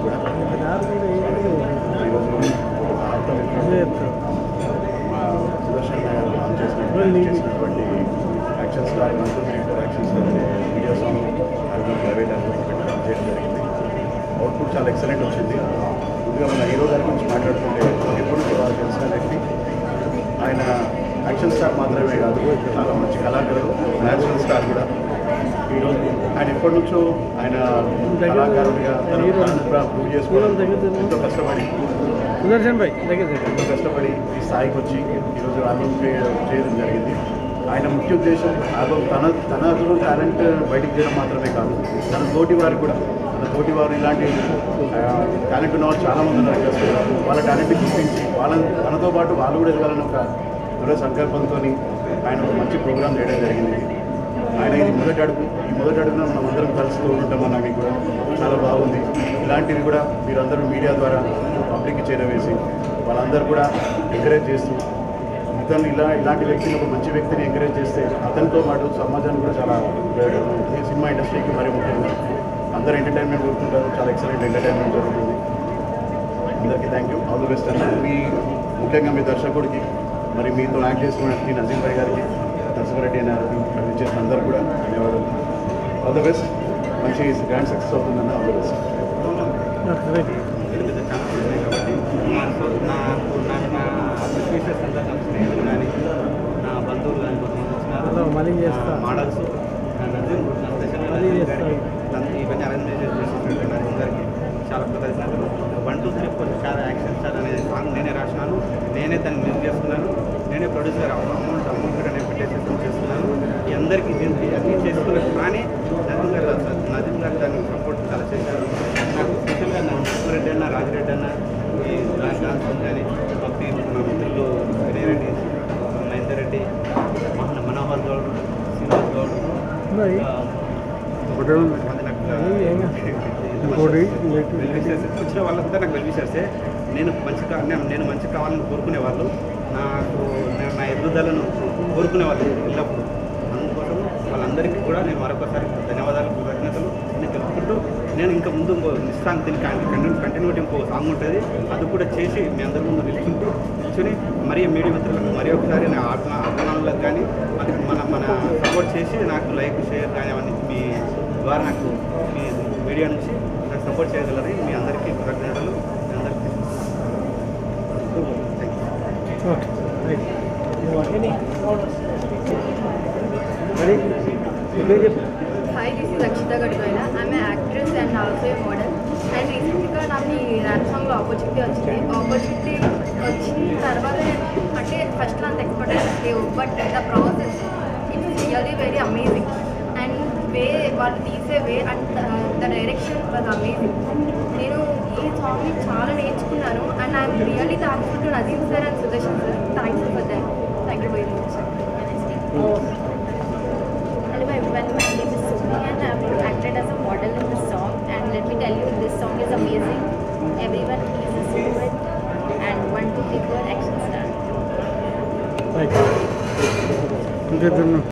అందరికీ కూడా ఈరోజు మా సుదర్శన్ గారు లాంచ్ చేసినటువంటి యాక్షన్ స్టార్ యాక్షన్ స్టార్ అనే video song album private album launch చేయడం జరిగింది. అవుట్పుట్ చాలా ఎక్సలెంట్ వచ్చింది. ముందుగా మన హీరో గారి గురించి మాట్లాడుతుంటే ఎప్పుడు వారు తెలిసిన వ్యక్తి. ఆయన యాక్షన్ స్టార్ మాత్రమే కాదు, చాలా మంచి కళాకారుడు, నేచురల్ స్టార్ కూడా. ఈరోజు ఆయన ఎప్పటి నుంచో ఆయన కళాకారుడిగా ప్రూవ్ చేసుకోవడం ఎంతో కష్టపడి కష్టపడి ఈ స్థాయికి వచ్చి ఈరోజు ఆల్బమ్ చేయడం జరిగింది. ఆయన ముఖ్య ఉద్దేశం ఆల్బమ్ తనలో టాలెంట్ బయటికి చేయడం మాత్రమే కాదు, తన తోటి వారు ఇలాంటి టాలెంట్ ఉన్న వాళ్ళు చాలామంది ఉన్నారు. వాళ్ళ టాలెంట్ని గుర్తించి తనతో పాటు వాళ్ళు కూడా ఎదగాలని ఒక దృఢ సంకల్పంతో ఆయన ఒక మంచి ప్రోగ్రాం చేయడం జరిగింది. ఆయన ఇది మొదటి అడుగున మనం అందరం కలుస్తూ ఉంటామన్న మీకు కూడా చాలా బాగుంది. ఇలాంటివి కూడా మీరందరూ మీడియా ద్వారా పబ్లిక్కి చేరవేసి వాళ్ళందరూ కూడా ఎంకరేజ్ చేస్తూ ఇతను ఇలాంటి వ్యక్తిని, ఒక మంచి వ్యక్తిని ఎంకరేజ్ చేస్తే అతనితో పాటు సమాజానికి కూడా చాలా ఉపయోగపడుతుంది. ఈ సినిమా ఇండస్ట్రీకి మరీ ముఖ్యంగా అందరూ ఎంటర్టైన్మెంట్ కోరుకుంటారు. చాలా ఎక్సలెంట్ ఎంటర్టైన్మెంట్ జరుగుతుంది. అందరికీ thank you, all the best అండి. ముఖ్యంగా మీ దర్శకుడికి, మరి మీతో యాక్ట్ చేస్తున్న నజీం భాయ్ గారికి, నరసింహారెడ్డి గారికి, చేసిన అందరూ కూడా ధన్యవాదాలు. All the best. మంచి గ్రాండ్ సక్సెస్ అవుతుందన్న. All the best. స్నేహితులు కానీ, నా బంధువులు కానీ, మోడల్స్, ఇవన్నీ అరేంజ్ చేసేటువంటి అందరికీ చాలా కృతజ్ఞతలు. 1, 2, 3, 4 చాలా యాక్షన్ స్టార్ అనేది సాంగ్ నేనే రాసినాను, నేనే దాన్ని మ్యూజిక్ చేస్తున్నాను, నేనే ప్రొడ్యూసర్ అమౌంట్ కూడా నేను పెట్టేసి చేస్తున్నాను. ఈ అందరికీ అన్నీ చేసుకున్నాను. కానీ నజీం గారు దాన్ని సపోర్ట్ చాలా చేశారు. నాకు స్పెషల్గా నా నరసింహారెడ్డి అన్న, రాజిరెడ్డి అన్న, ఈ డాన్స్ కానీ భక్తి, మా మిత్రులు వినయ్ రెడ్డి, మహేందర్ రెడ్డి, మనోహర్ గౌడ్, శ్రీనివాస్ గౌడ్, వచ్చిన వాళ్ళంతా నాకు వెల్విషర్సే. నేను మంచి కావాలని కోరుకునేవాళ్ళు, నా ఎదుగుదలను కోరుకునేవాళ్ళు ఎల్లప్పుడు. అందుకోసం వాళ్ళందరికీ కూడా నేను మరొకసారి ధన్యవాదాలు, కృతజ్ఞతలు నేను తెలుపుకుంటూ, నేను ఇంకా ముందు ఇస్తాను. దీనికి కంటిన్యూటీ ఇంకో సాంగ్ ఉంటుంది, అది కూడా చేసి మీ అందరి ముందు నిల్చుని మరీ మీడియా మిత్రులకు మరి ఒకసారి నా అభిమానులకు కానీ మన సపోర్ట్ చేసి నాకు లైక్, షేర్ కానీ అవన్నీ మీ ద్వారా నాకు మీ మీడియా నుంచి నాకు సపోర్ట్ చేయగలరని మీ అందరికీ కృతజ్ఞతలు. మీ అందరికీ Hi, this is Akshita Gadgoila. I'm an actress and also a model. And recently నాకు ఈ ర్యాప్ సాంగ్లో ఆపర్చునిటీ వచ్చిన తర్వాత అంటే ఫస్ట్లో అంత ఎక్స్పెక్టేషన్స్ లేవు, but the process it's really very amazing. And వాళ్ళు తీసే way and the direction was amazing. నేను ఈ సాంగ్ని చాలా నేర్చుకున్నాను. And I'm really thankful to Nazeem sir and Sudarshan sir. Thanks for that. Thank you very much. Hello everyone, my name is Sumi and I have acted as a model in this song, and let me tell you, this song is amazing. Everyone please listen to it, and 1, 2, 3, 4 action start.